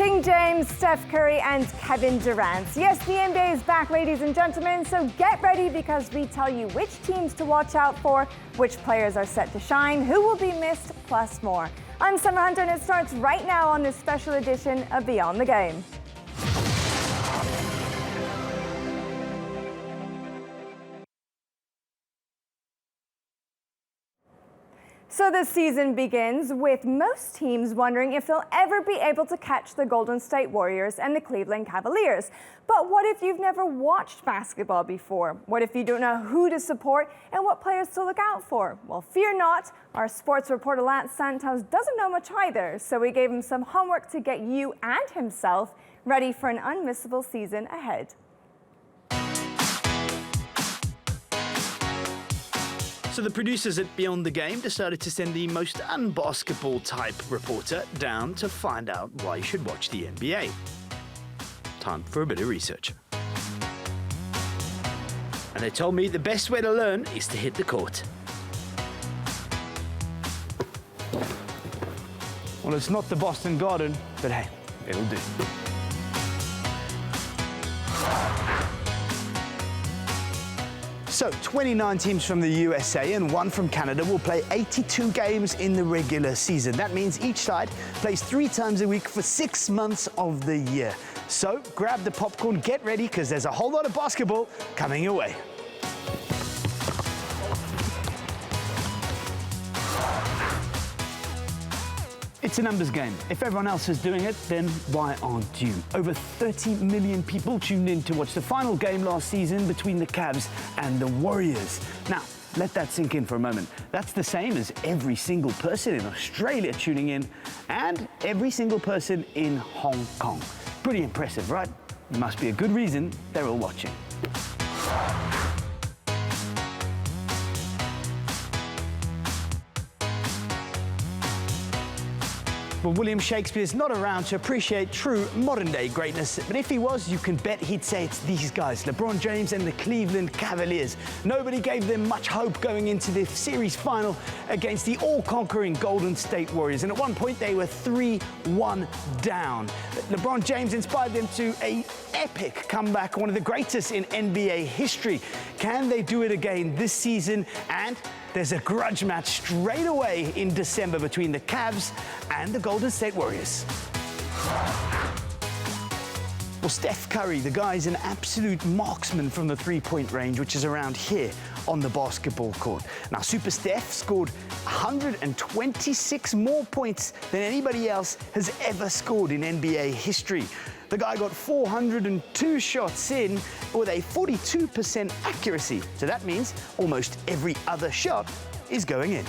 King James, Steph Curry, and Kevin Durant. Yes, the NBA is back, ladies and gentlemen, so get ready because we tell you which teams to watch out for, which players are set to shine, who will be missed, plus more. I'm Semra Hunter, and it starts right now on this special edition of Beyond the Game. So the season begins with most teams wondering if they'll ever be able to catch the Golden State Warriors and the Cleveland Cavaliers. But what if you've never watched basketball before? What if you don't know who to support and what players to look out for? Well, fear not. Our sports reporter Lance Santos doesn't know much either, so we gave him some homework to get you and himself ready for an unmissable season ahead. So the producers at Beyond the Game decided to send the most unbasketball type reporter down to find out why you should watch the NBA. Time for a bit of research. And they told me the best way to learn is to hit the court. Well, it's not the Boston Garden, but hey, it'll do. So, 29 teams from the USA and 1 from Canada will play 82 games in the regular season. That means each side plays 3 times a week for 6 months of the year. So, grab the popcorn, get ready, because there's a whole lot of basketball coming your way. It's a numbers game. If everyone else is doing it, then why aren't you? Over 30 million people tuned in to watch the final game last season between the Cavs and the Warriors. Now, let that sink in for a moment. That's the same as every single person in Australia tuning in and every single person in Hong Kong. Pretty impressive, right? Must be a good reason they're all watching. Well, William Shakespeare's not around to appreciate true modern-day greatness, but if he was, you can bet he'd say it's these guys, LeBron James and the Cleveland Cavaliers. Nobody gave them much hope going into the series final against the all-conquering Golden State Warriors, and at one point they were 3-1 down. LeBron James inspired them to an epic comeback, one of the greatest in NBA history. Can they do it again this season? And there's a grudge match straight away in December between the Cavs and the Golden State Warriors. Well, Steph Curry, the guy's an absolute marksman from the three-point range, which is around here on the basketball court. Now, Super Steph scored 126 more points than anybody else has ever scored in NBA history. The guy got 402 shots in with a 42% accuracy. So that means almost every other shot is going in.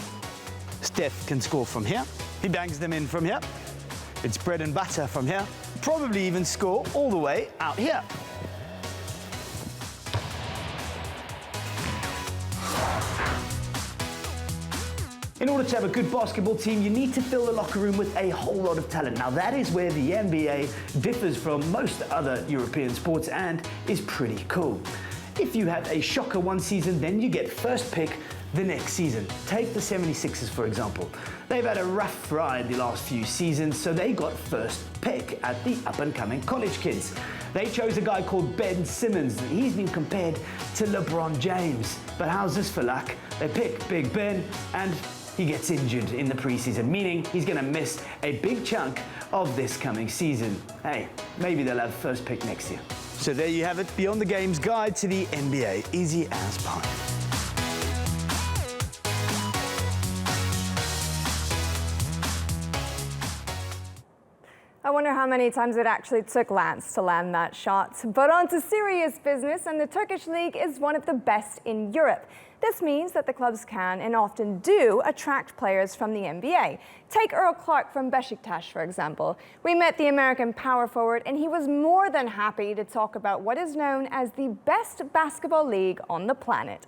Steph can score from here. He bangs them in from here. It's bread and butter from here. Probably even score all the way out here. In order to have a good basketball team, you need to fill the locker room with a whole lot of talent. Now, that is where the NBA differs from most other European sports and is pretty cool. If you have a shocker one season, then you get first pick the next season. Take the 76ers, for example. They've had a rough ride the last few seasons, so they got first pick at the up-and-coming college kids. They chose a guy called Ben Simmons. He's been compared to LeBron James. But how's this for luck? They pick Big Ben, and he gets injured in the preseason, meaning he's going to miss a big chunk of this coming season. Hey, maybe they'll have first pick next year. So there you have it, Beyond the Game's guide to the NBA. Easy as pie. I wonder how many times it actually took Lance to land that shot. But on to serious business, and the Turkish league is one of the best in Europe. This means that the clubs can, and often do, attract players from the NBA. Take Earl Clark from Beşiktaş, for example. We met the American power forward, and he was more than happy to talk about what is known as the best basketball league on the planet.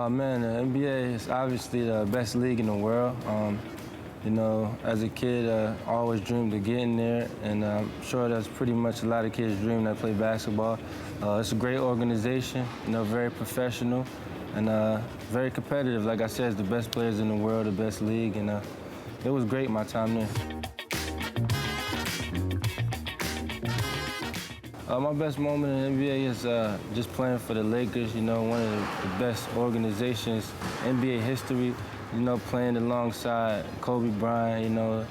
Man, the NBA is obviously the best league in the world. You know, as a kid, I always dreamed of getting there, and I'm sure that's pretty much a lot of kids' dream that play basketball. It's a great organization, you know, very professional, and very competitive. Like I said, it's the best players in the world, the best league, and it was great my time there. My best moment in the NBA is just playing for the Lakers, you know, one of the best organizations in NBA history. You know, playing alongside Kobe Bryant, you know,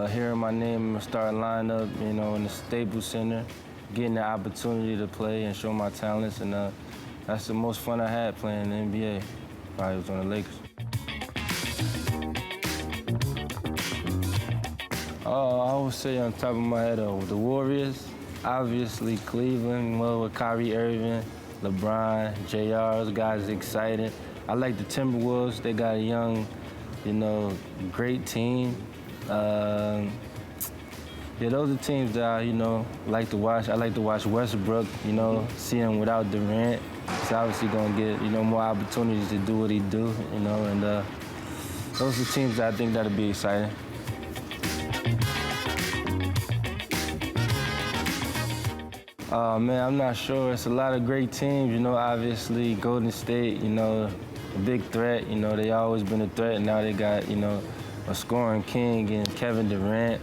hearing my name in the starting lineup, you know, in the Staples Center, getting the opportunity to play and show my talents, and that's the most fun I had playing in the NBA. Probably was on the Lakers. I would say on top of my head, the Warriors, obviously Cleveland, well, with Kyrie Irving, LeBron, JR, those guys are exciting. I like the Timberwolves. They got a young, you know, great team. Yeah, those are teams that I, you know, like to watch. I like to watch Westbrook, you know, see him without Durant. He's obviously going to get, you know, more opportunities to do what he do, you know, and those are teams that I think that'll be exciting. Man, I'm not sure. It's a lot of great teams, you know, obviously Golden State, you know, a big threat. You know, they always been a threat, and now they got, you know, a scoring king and Kevin Durant.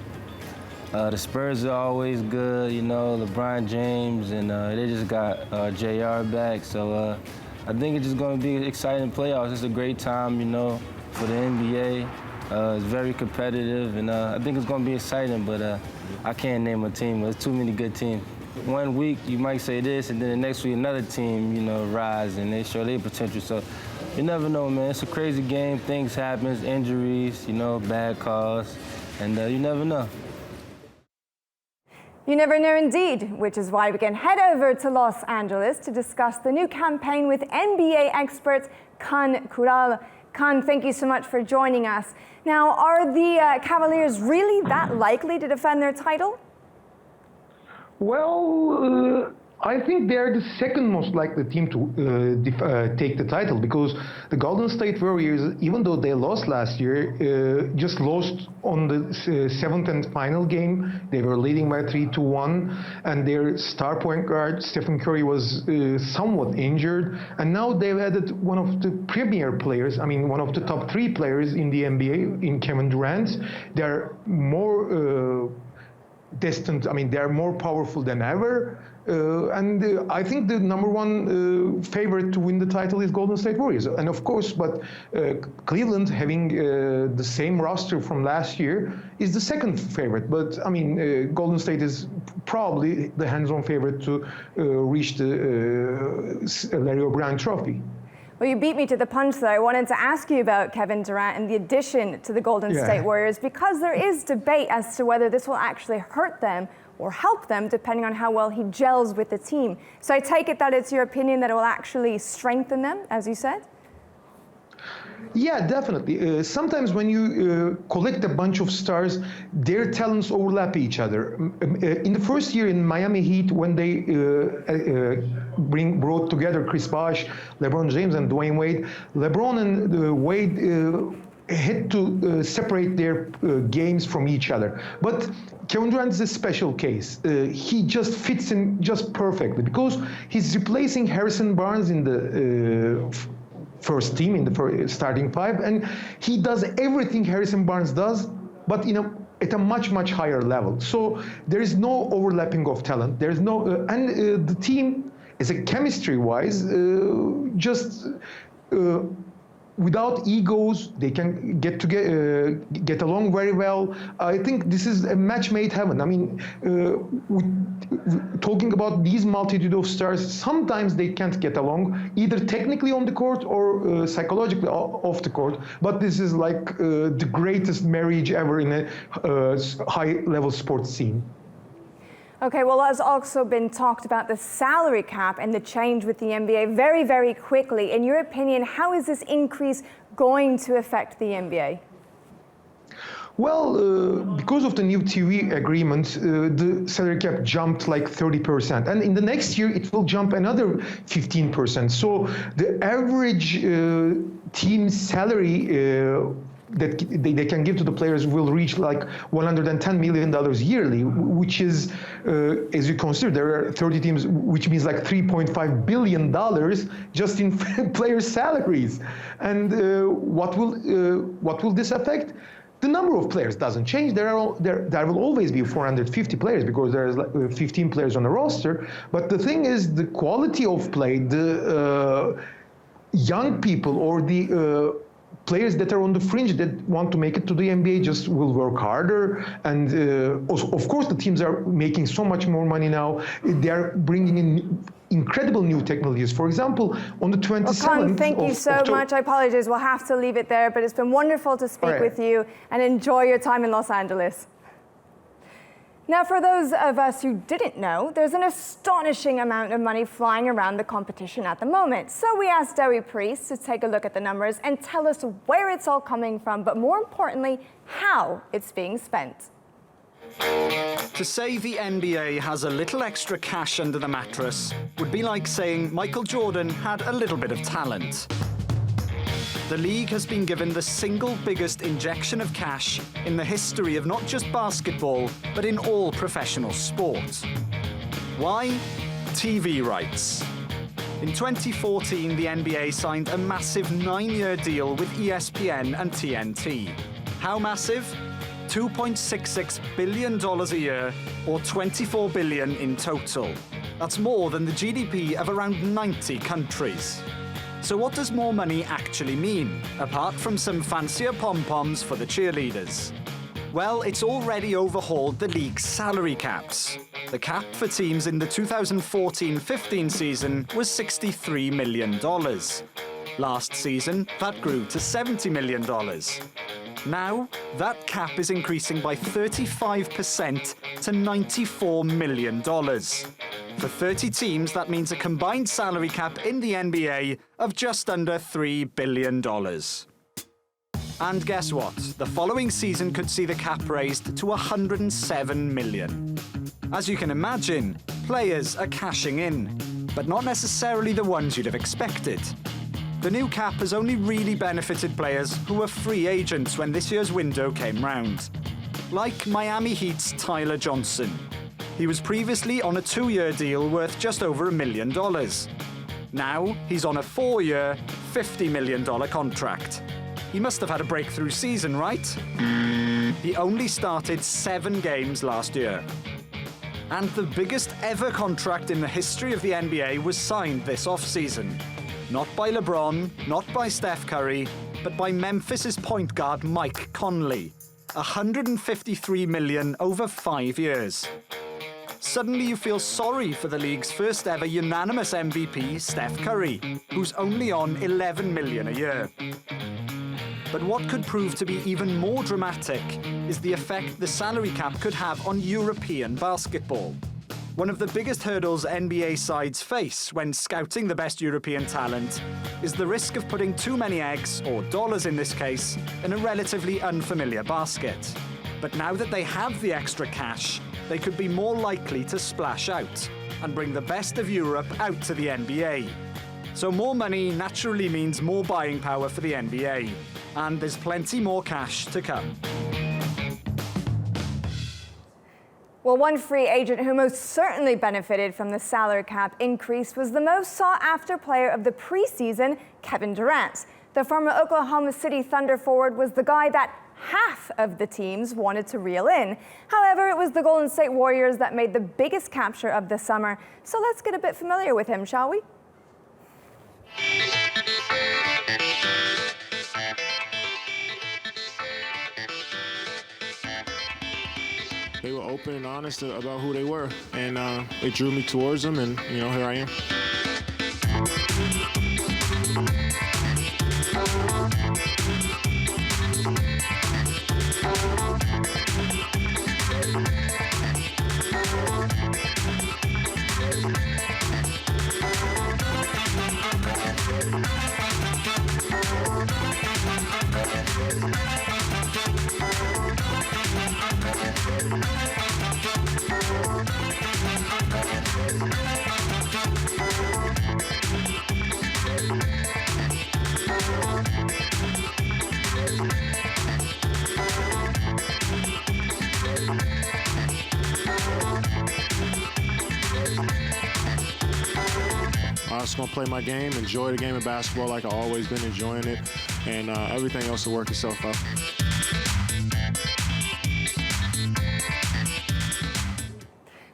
The Spurs are always good, you know, LeBron James, and they just got JR back. So I think it's just going to be an exciting playoffs. It's a great time, you know, for the NBA. It's very competitive, and I think it's going to be exciting, but I can't name a team. There's too many good teams. One week you might say this, and then the next week another team, you know, rise and they show their potential. So you never know, man. It's a crazy game. Things happen, injuries, you know, bad calls, and you never know. You never know indeed, which is why we can head over to Los Angeles to discuss the new campaign with NBA expert Kan Kural. Kan, thank you so much for joining us. Now, are the Cavaliers really that likely to defend their title? Well, I think they're the second most likely team to take the title, because the Golden State Warriors, even though they lost last year, just lost on the seventh and final game. They were leading by 3-1, and their star point guard, Stephen Curry, was somewhat injured. And now they've added one of the premier players, I mean, one of the top 3 players in the NBA, in Kevin Durant. They're more destined, I mean, they're more powerful than ever. And I think the number one favorite to win the title is Golden State Warriors. And of course, but Cleveland, having the same roster from last year, is the second favorite. But I mean, Golden State is probably the hands-on favorite to reach the Larry O'Brien trophy. Well, you beat me to the punch there. I wanted to ask you about Kevin Durant and the addition to the Golden State Warriors, because there is debate as to whether this will actually hurt them or help them, depending on how well he gels with the team. So I take it that it's your opinion that it will actually strengthen them, as you said? Yeah, definitely. Sometimes when you collect a bunch of stars, their talents overlap each other. In the first year in Miami Heat, when they brought together Chris Bosh, LeBron James, and Dwayne Wade, LeBron and Wade had to separate their games from each other. But Kevin Durant is a special case. He just fits in just perfectly, because he's replacing Harrison Barnes in the first team, in the starting 5, and he does everything Harrison Barnes does, but at a much higher level. So there is no overlapping of talent. There is no and the team, as a chemistry-wise, just without egos, they can get along very well. I think this is a match made heaven. I mean, talking about these multitude of stars, sometimes they can't get along, either technically on the court or psychologically off the court. But this is like the greatest marriage ever in a high-level sports scene. Okay, well, there's also been talked about the salary cap and the change with the NBA very, very quickly. In your opinion, how is this increase going to affect the NBA? Well, because of the new TV agreement, the salary cap jumped like 30%. And in the next year, it will jump another 15%. So the average team salary that they can give to the players will reach like $110 million yearly, which is, as you consider, there are 30 teams, which means like $3.5 billion just in players' salaries. And what will this affect? The number of players doesn't change. There will always be 450 players because there's like 15 players on the roster. But the thing is, the quality of play, the young people or the players that are on the fringe that want to make it to the NBA just will work harder. And of course, the teams are making so much more money now. They are bringing in incredible new technologies. For example, on the 27th well, Kaan, thank you so much. I apologize. We'll have to leave it there, but it's been wonderful to speak with you and enjoy your time in Los Angeles. Now, for those of us who didn't know, there's an astonishing amount of money flying around the competition at the moment. So we asked Dewi Priest to take a look at the numbers and tell us where it's all coming from, but more importantly, how it's being spent. To say the NBA has a little extra cash under the mattress would be like saying Michael Jordan had a little bit of talent. The league has been given the single biggest injection of cash in the history of not just basketball, but in all professional sport. Why? TV rights. In 2014, the NBA signed a massive 9-year deal with ESPN and TNT. How massive? $2.66 billion a year, or $24 billion in total. That's more than the GDP of around 90 countries. So what does more money actually mean, apart from some fancier pom-poms for the cheerleaders? Well, it's already overhauled the league's salary caps. The cap for teams in the 2014-15 season was $63 million. Last season, that grew to $70 million. Now, that cap is increasing by 35% to $94 million. For 30 teams, that means a combined salary cap in the NBA of just under $3 billion. And guess what? The following season could see the cap raised to $107 million. As you can imagine, players are cashing in, but not necessarily the ones you'd have expected. The new cap has only really benefited players who were free agents when this year's window came round. Like Miami Heat's Tyler Johnson. He was previously on a 2-year deal worth just over $1 million. Now, he's on a 4-year, $50 million contract. He must have had a breakthrough season, right? He only started 7 games last year. And the biggest ever contract in the history of the NBA was signed this offseason. Not by LeBron, not by Steph Curry, but by Memphis's point guard Mike Conley. $153 million over 5 years. Suddenly you feel sorry for the league's first ever unanimous MVP, Steph Curry, who's only on $11 million a year. But what could prove to be even more dramatic is the effect the salary cap could have on European basketball. One of the biggest hurdles NBA sides face when scouting the best European talent is the risk of putting too many eggs, or dollars in this case, in a relatively unfamiliar basket. But now that they have the extra cash, they could be more likely to splash out and bring the best of Europe out to the NBA. So more money naturally means more buying power for the NBA, and there's plenty more cash to come. Well, one free agent who most certainly benefited from the salary cap increase was the most sought-after player of the preseason, Kevin Durant. The former Oklahoma City Thunder forward was the guy that half of the teams wanted to reel in. However, it was the Golden State Warriors that made the biggest capture of the summer. So let's get a bit familiar with him, shall we? They were open and honest about who they were, and it drew me towards them, and here I am. just going to play my game, enjoy the game of basketball like I've always been enjoying it, and everything else will work itself out.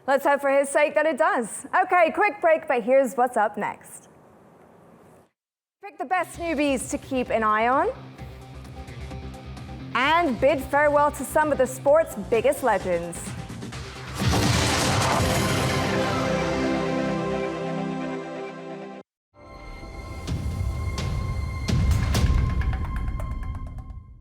Let's hope for his sake that it does. Okay, quick break, but here's what's up next. Pick the best newbies to keep an eye on. And bid farewell to some of the sport's biggest legends.